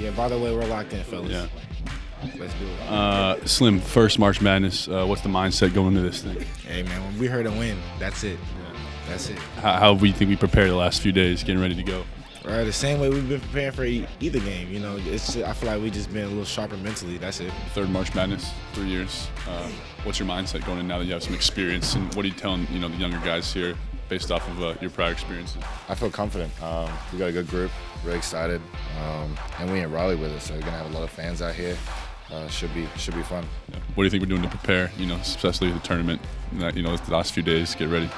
Yeah, by the way, we're locked in, fellas. Yeah. Let's do it. Slim, first March Madness. What's the mindset going into this thing? Hey, man, when we heard a win, that's it. That's it. How we think we prepared the last few days, getting ready to go? Right, the same way we've been preparing for either game. You know, I feel like we just been a little sharper mentally. That's it. Third March Madness, 3 years. What's your mindset going in now that you have some experience, and what are you telling the younger guys here based off of your prior experiences? I feel confident. We got a good group, really excited, and we in Raleigh with us, so we're gonna have a lot of fans out here. Should be fun. Yeah. What do you think we're doing to prepare? Especially the tournament. That the last few days, get ready.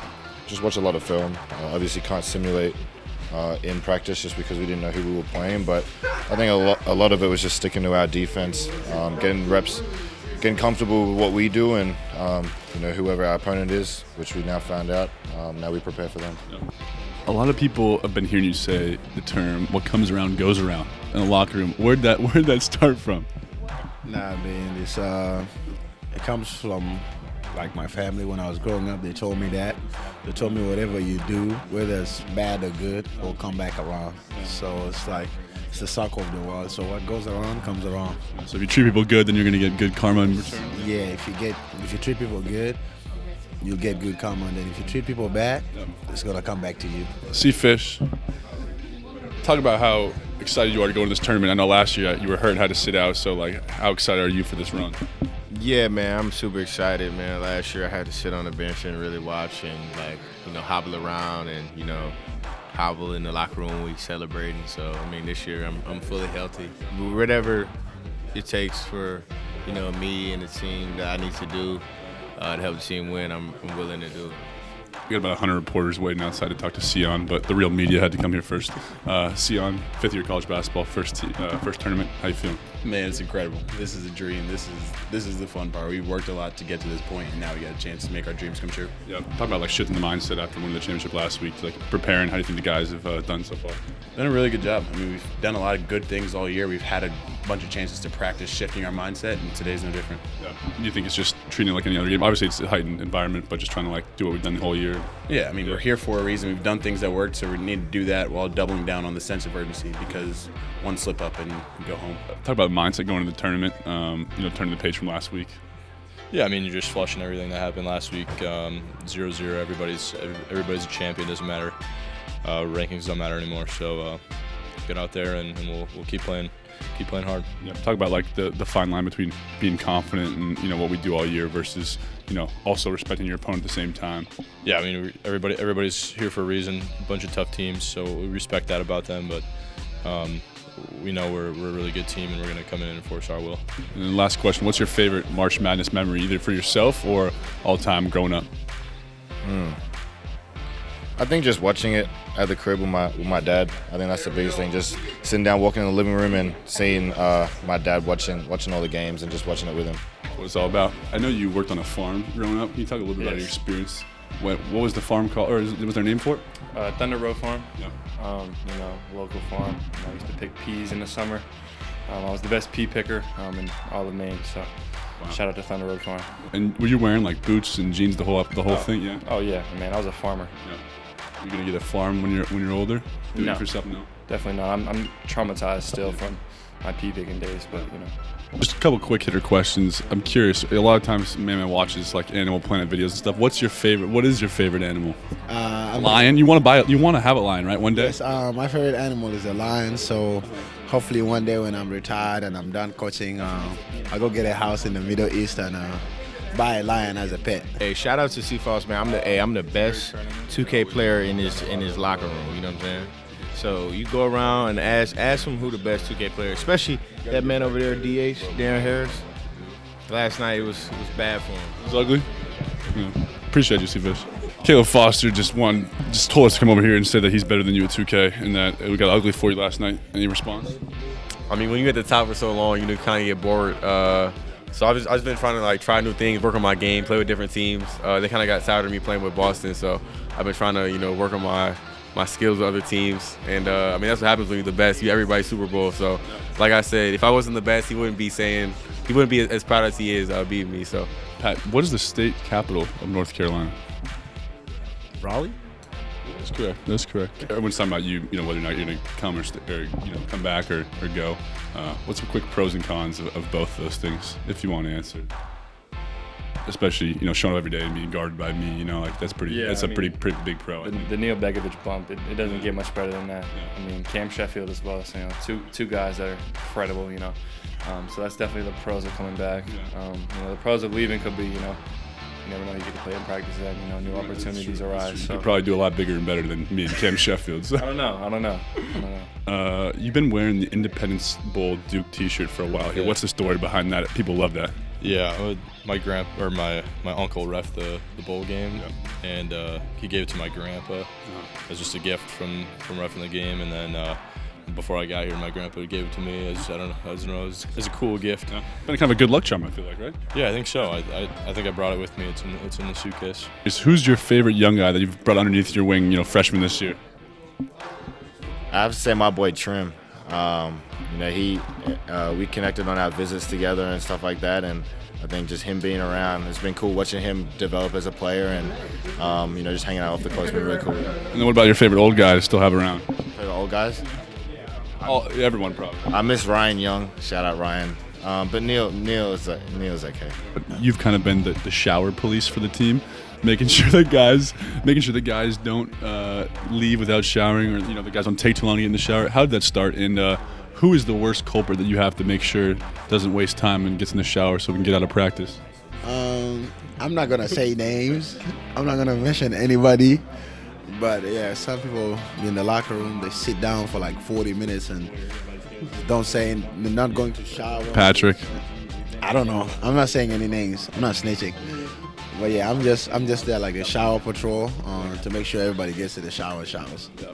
Just watch a lot of film. Obviously, can't simulate in practice just because we didn't know who we were playing. But I think a lot of it was just sticking to our defense, getting reps, getting comfortable with what we do, and whoever our opponent is, which we now found out. Now we prepare for them. Yeah. A lot of people have been hearing you say the term "what comes around goes around" in the locker room. Where'd that start from? Nah, man, it comes from like my family. When I was growing up, they told me that. They told me whatever you do, whether it's bad or good, will come back around. So it's like it's the circle of the world. So what goes around comes around. So if you treat people good, then you're gonna get good karma in return. Yeah, if you treat people good, you'll get good karma. And then if you treat people bad, it's gonna come back to you. See Fish. Talk about how excited you are to go to this tournament. I know last year you were hurt and had to sit out. So how excited are you for this run? Yeah, man, I'm super excited, man. Last year I had to sit on the bench and really watch and hobble around and hobble in the locker room when we celebrating. So this year I'm fully healthy. Whatever it takes for me and the team that I need to do to help the team win, I'm willing to do it. We got about 100 reporters waiting outside to talk to Sion, but the real media had to come here first. Sion, fifth-year college basketball, first tournament. How you feeling? Man, it's incredible. This is a dream. This is the fun part. We've worked a lot to get to this point, and now we got a chance to make our dreams come true. Yeah, talk about shifting the mindset after winning the championship last week, to preparing. How do you think the guys have done so far? Done a really good job. We've done a lot of good things all year. We've had a bunch of chances to practice shifting our mindset, and today's no different. Yeah. Do you think it's just treating it like any other game? Obviously, it's a heightened environment, but just trying to do what we've done the whole year. Yeah, we're here for a reason. We've done things that worked, so we need to do that while doubling down on the sense of urgency, because one slip up and you go home. Talk about mindset going into the tournament, turning the page from last week. Yeah, you're just flushing everything that happened last week. 0-0, everybody's a champion, doesn't matter. Rankings don't matter anymore, so get out there and we'll keep playing hard. Yeah, talk about the fine line between being confident and what we do all year versus also respecting your opponent at the same time. Yeah, everybody's here for a reason. A bunch of tough teams, so we respect that about them. But we know we're a really good team, and we're going to come in and enforce our will. And then last question: what's your favorite March Madness memory, either for yourself or all time growing up? I think just watching it at the crib with my dad. I think that's the biggest thing. Just sitting down, walking in the living room, and seeing my dad watching all the games and just watching it with him. What it's all about. I know you worked on a farm growing up. Can you talk a little bit about your experience? What was the farm called, or was there a name for it? Thunder Road Farm. Yeah. Local farm. I used to pick peas in the summer. I was the best pea picker in all of Maine. So, shout out to Thunder Road Farm. And were you wearing boots and jeans the whole thing? Yeah. Oh yeah, man. I was a farmer. Yeah. You gonna get a farm when you're older? Do it for yourself? No. Definitely not. I'm traumatized still from my pea picking days, but Just a couple quick hitter questions. I'm curious. A lot of times, man watches Animal Planet videos and stuff. What is your favorite animal? Lion. You want to have a lion, right? One day. Yes. My favorite animal is a lion. So hopefully one day when I'm retired and I'm done coaching, I'll go get a house in the Middle East and buy a lion as a pet. Hey, shout out to C-Foss, man. I'm the best 2K player in his locker room. You know what I'm saying? So you go around and ask him who the best 2K player, especially that man over there, DH, Darren Harris. Last night it was bad for him. It was ugly. Yeah. Appreciate you, C-Fish. Caleb Foster just told us to come over here and say that he's better than you at 2K and that we got ugly for you last night. Any response? When you're at the top for so long, you kind of get bored. So I've just been trying to try new things, work on my game, play with different teams. They kind of got tired of me playing with Boston, so I've been trying to work on my skills with other teams. And that's what happens when you're the best. Everybody's Super Bowl. So like I said, if I wasn't the best, he wouldn't be as proud as he is beating me. So Pat, what is the state capital of North Carolina? Raleigh. That's correct. Everyone's talking about you, whether or not you're gonna come or come back or go. What's some quick pros and cons of both those things, if you want to answer? Especially, showing up every day and being guarded by me, like that's pretty. Yeah, that's a pretty big pro. The Neal Begovich bump, it doesn't get much better than that. Yeah. I mean, Cam Sheffield as well. So, two guys that are incredible. So that's definitely the pros of coming back. Yeah. The pros of leaving could be, you never know, you get to play in practice that, new opportunities arise. You So could probably do a lot bigger and better than me and Cam Sheffield. So. I don't know. You've been wearing the Independence Bowl Duke T-shirt for a while here. Yeah. What's the story behind that? People love that. Yeah, my uncle ref the bowl game, and he gave it to my grandpa as just a gift from reffing the game, and then before I got here, my grandpa gave it to me as as a cool gift. Yeah. Been kind of a good luck charm, I feel like, right? Yeah, I think so. I think I brought it with me. It's in the suitcase. Who's your favorite young guy that you've brought underneath your wing, freshman this year? I have to say my boy Trim. We connected on our visits together and stuff like that, and I think just him being around, it's been cool watching him develop as a player, and just hanging out off the court has been really cool. And then what about your favorite old guy to still have around? Favorite old guys? Everyone probably. I miss Ryan Young. Shout out Ryan. But Neal's okay. You've kind of been the shower police for the team, making sure the guys don't leave without showering, or the guys don't take too long to get in the shower. How did that start? And who is the worst culprit that you have to make sure doesn't waste time and gets in the shower so we can get out of practice? I'm not gonna say names. I'm not gonna mention anybody. But yeah, some people in the locker room, they sit down for like 40 minutes and don't say, they're not going to shower. Patrick. I don't know. I'm not saying any names. I'm not snitching. But yeah, I'm just there like a shower patrol to make sure everybody gets to the showers.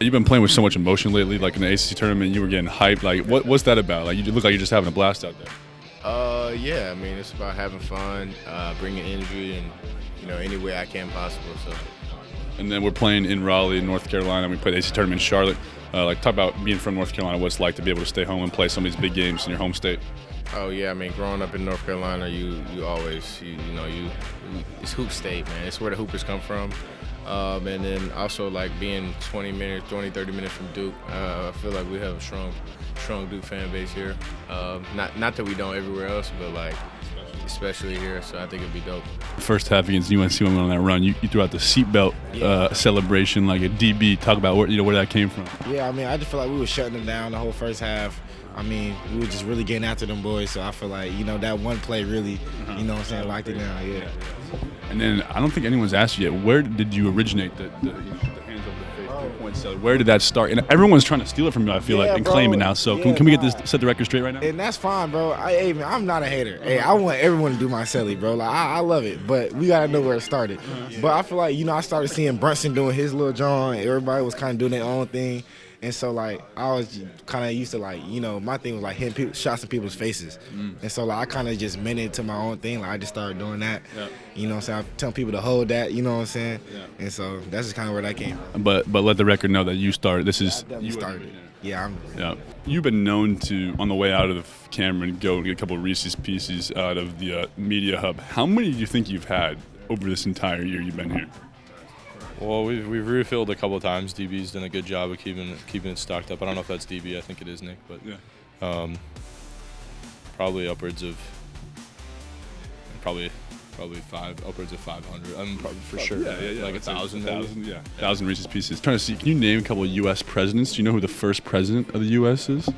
You've been playing with so much emotion lately, like in the ACC tournament, you were getting hyped. Like, what's that about? Like, you look like you're just having a blast out there. Yeah, I mean, it's about having fun, bringing energy, and any way I can possible. So. And then we're playing in Raleigh, North Carolina. We played the ACC tournament in Charlotte. Talk about being from North Carolina, what it's like to be able to stay home and play some of these big games in your home state. Oh yeah, I mean, growing up in North Carolina, you always it's hoop state, man. It's where the hoopers come from. And then also like being 30 minutes from Duke, I feel like we have a strong Duke fan base here. Not that we don't everywhere else, but like especially here. So I think it'd be dope. First half against UNC when we went on that run, you threw out the seatbelt celebration like a DB. Talk about where that came from. Yeah, I mean, I just feel like we were shutting them down the whole first half. I mean, we were just really getting after them boys. So I feel like that one play really, locked it down. Yeah. And then I don't think anyone's asked you yet. Where did you originate the hands over the face 3-point celebration? Where did that start? And everyone's trying to steal it from you, I feel like, and claim it now. So can we get set the record straight right now? And that's fine, bro. I'm not a hater. Hey, I want everyone to do my celly, bro. Like I love it, but we gotta know where it started. But I feel like I started seeing Brunson doing his little John. Everybody was kind of doing their own thing. And so, like, I was kind of used to, like, my thing was, like, hitting shots in people's faces. And so, like, I kind of just meant it to my own thing. Like, I just started doing that. Yeah. You know what I'm saying? I'm telling people to hold that, you know what I'm saying? Yeah. And so that's just kind of where that came from. But let the record know that you started. This is you started. Yeah. You've been known to, on the way out of the Cameron, go get a couple of Reese's Pieces out of the media hub. How many do you think you've had over this entire year you've been here? Well, we've refilled a couple of times. DB's done a good job of keeping it stocked up. I don't know if that's DB. I think it is Nick, but probably upwards of upwards of 500. I'm probably for sure. Yeah. Like 1,000. 1,000 Reese's Pieces. Trying to see. Can you name a couple of U.S. presidents? Do you know who the first president of the U.S. is?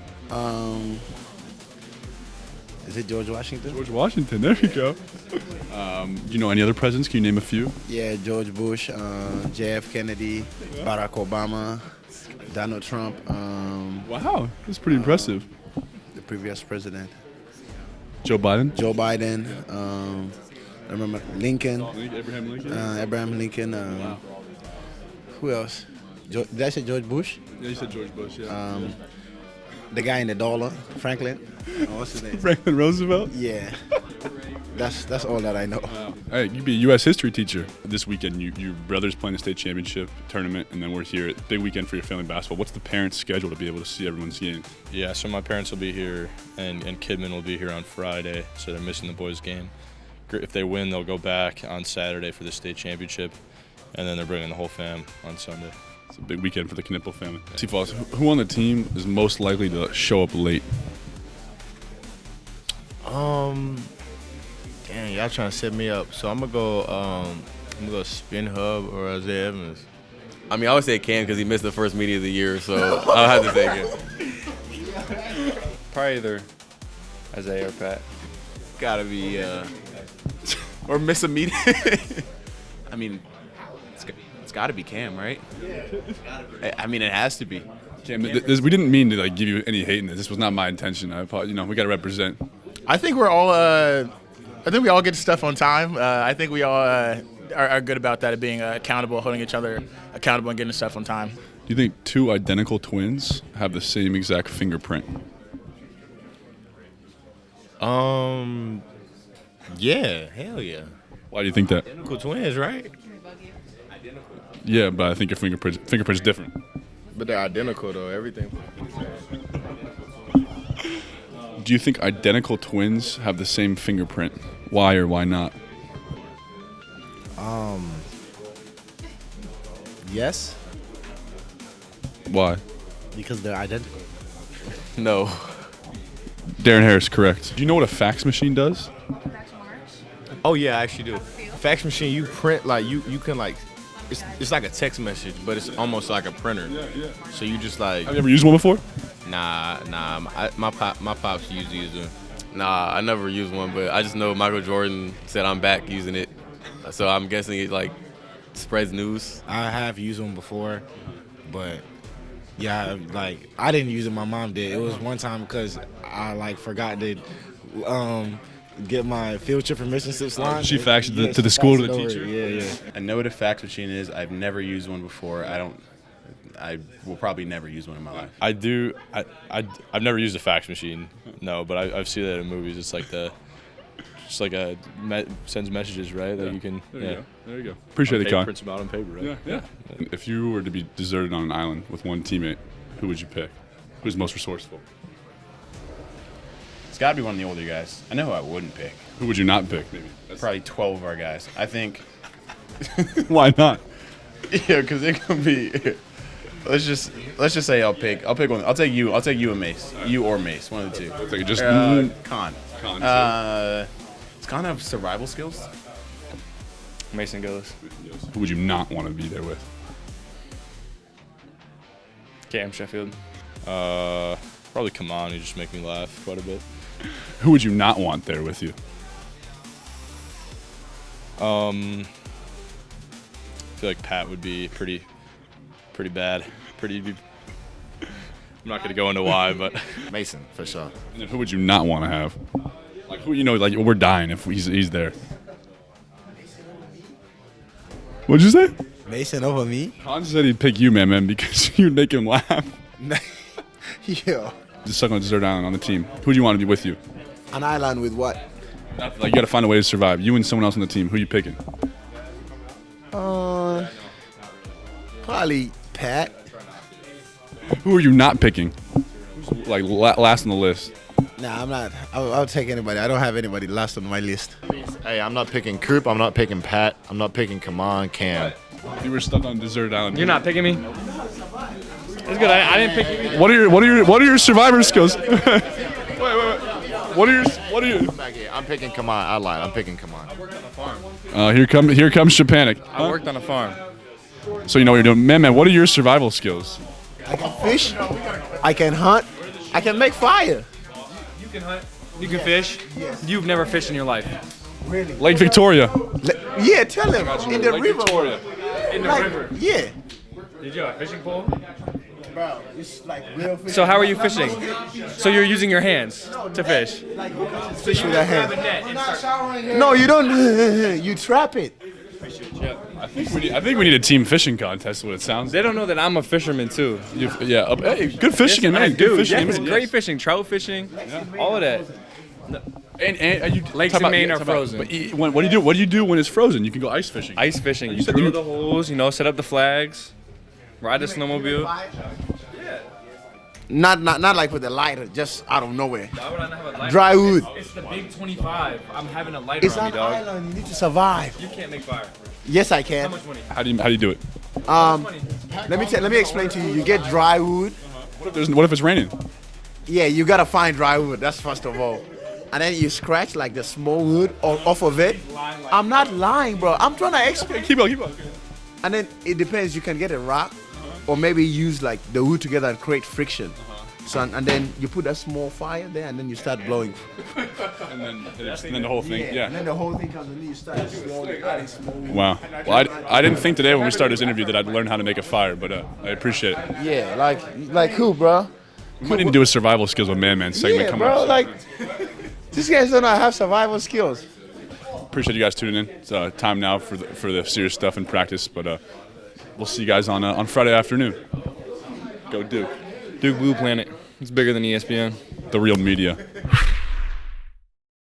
Is it George Washington? George Washington. There you go. Do you know any other presidents? Can you name a few? Yeah, George Bush, J.F. Kennedy, Barack Obama, Donald Trump. Wow, that's pretty impressive. The previous president. Joe Biden. I remember Lincoln. Abraham Lincoln. Abraham Lincoln. Wow. Who else? Did I say George Bush? Yeah, you said George Bush. Yeah. The guy in the dollar, Franklin. What's his name? Franklin Roosevelt. Yeah. That's all that I know. Wow. Hey, you'd be a U.S. history teacher this weekend. Your brother's playing the state championship tournament, and then we're here. Big weekend for your family basketball. What's the parents' schedule to be able to see everyone's game? Yeah, so my parents will be here, and Kidman will be here on Friday, so they're missing the boys' game. If they win, they'll go back on Saturday for the state championship, and then they're bringing the whole fam on Sunday. It's a big weekend for the Knipple family. T-Foss, who on the team is most likely to show up late? Dang, y'all trying to set me up. So I'm gonna go Spin Hub or Isaiah Evans. I mean, I would say Cam because he missed the first meeting of the year, so I'll have to say Cam. Probably either Isaiah or Pat. Gotta be, or miss a meeting. I mean, it's gotta be Cam, right? I mean, it has to be. Cam, we didn't mean to like give you any hate in this. This was not my intention. I apologize. We got to represent. I think we're all. I think we all get stuff on time. I think we all are good about that, of being accountable, holding each other accountable, and getting stuff on time. Do you think two identical twins have the same exact fingerprint? Yeah, hell yeah. Why do you think that? Identical twins, right? Yeah, but I think your fingerprint's different. But they're identical though. Everything. Do you think identical twins have the same fingerprint? Why or why not? Yes, Why? because they're identical. No. Darren Harris, correct. Do you know what a fax machine does? Oh yeah, I actually do. Fax machine, you print like you can like. It's like a text message, but it's almost like a printer. Yeah. So you just like. Have you ever used one before? Nah. My pops used to use them. Nah, I never used one, but I just know Michael Jordan said I'm back using it. So I'm guessing it like spreads news. I have used them before, but yeah, like I didn't use it. My mom did. It was one time because I like forgot to get my field trip permission slip signed. She faxed it to the school to the teacher? Yeah. I know what a fax machine is. I've never used one before. I will probably never use one in my life. I do. I've never used a fax machine. No, but I've seen that in movies. It's like sends messages, right? That you can. There you go. Appreciate it, Con. Prints them out on paper, right? Yeah. If you were to be deserted on an island with one teammate, who would you pick? Who's most resourceful? It's got to be one of the older guys. I know who I wouldn't pick. Who would you not pick? Maybe. Probably 12 of our guys. I think. Why not? Yeah, because it could be. Let's just say I'll pick one. I'll take you and Mace. You or Mace, one of the two. Like just Con. Does Con have survival skills? Mason Gillis. Who would you not want to be there with? Cam Sheffield. Probably Kaman. You just make me laugh quite a bit. Who would you not want there with you? I feel like Pat would be pretty bad. I'm not gonna go into why, but Mason, for sure. And then who would you not want to have? Like who like we're dying if he's there. What'd you say? Mason over me? Con said he'd pick you, man, because you'd make him laugh. Yeah. Just stuck on a desert island on the team. Who do you want to be with you? An island with what? Like you got to find a way to survive. You and someone else on the team. Who you picking? Probably Pat. Who are you not picking? Who's like last on the list? Nah, I'm not. I'll take anybody. I don't have anybody last on my list. Hey, I'm not picking Coop. I'm not picking Pat. I'm not picking Kaman, Cam. You were stuck on a desert island. You're not picking me? That's good. I didn't pick you. What are your survivor skills? wait. What are you? Come back here. I'm picking Kaman. I lied. I'm picking Kaman. I worked on a farm. Here comes Shapanik. I worked on a farm. So you know what you're doing. Man, what are your survival skills? I can fish. I can hunt. I can make fire. You can hunt. You can fish. Yes. You've never fished in your life. Really? Lake Victoria. Yeah, tell him. In the Lake river. Victoria. In the river. Yeah. Did you have a fishing pole? Bro, it's like real fish. So how are you fishing? So you're using your hands to fish? Fish with a hand. No, you don't. You trap it. I think we need a team fishing contest. What it sounds. They don't know that I'm a fisherman too. Hey, good fishing, Yes, man. I Good do. fishing. Yes, great fishing, trout fishing, all of that. And you Lakes in Maine are frozen. But what do you do when it's frozen? You can go ice fishing. Ice fishing. You said throw you- the holes, set up the flags, ride the snowmobile. Not like with a lighter, just out of nowhere. Why would I not have a lighter? Dry wood. It's the big 25. I'm having a lighter It's on me, an dog. island. You need to survive. You can't make fire. Yes, I How can. much money? How do you do it? Let me explain to you. You get dry wood. What if it's raining? Yeah, you gotta find dry wood. That's first of all. and then you scratch like the small wood off of it. I'm not lying, bro. I'm trying to explain. Keep going. And then it depends. You can get a rock, or maybe use like the wood together and create friction. So and then you put a small fire there, and then you start blowing. And then the whole thing, yeah. And then the whole thing comes, and then you start slowly adding small wood. Wow. Well, I didn't think today when we started this interview that I'd learn how to make a fire, but I appreciate it. Yeah, like who, bro? We might need to do a survival skills with Man segment Yeah, coming bro. up. Like these guys don't have survival skills. Appreciate you guys tuning in. It's time now for the serious stuff and practice, but we'll see you guys on Friday afternoon. Go Duke. Duke Blue Planet. It's bigger than ESPN. The real media.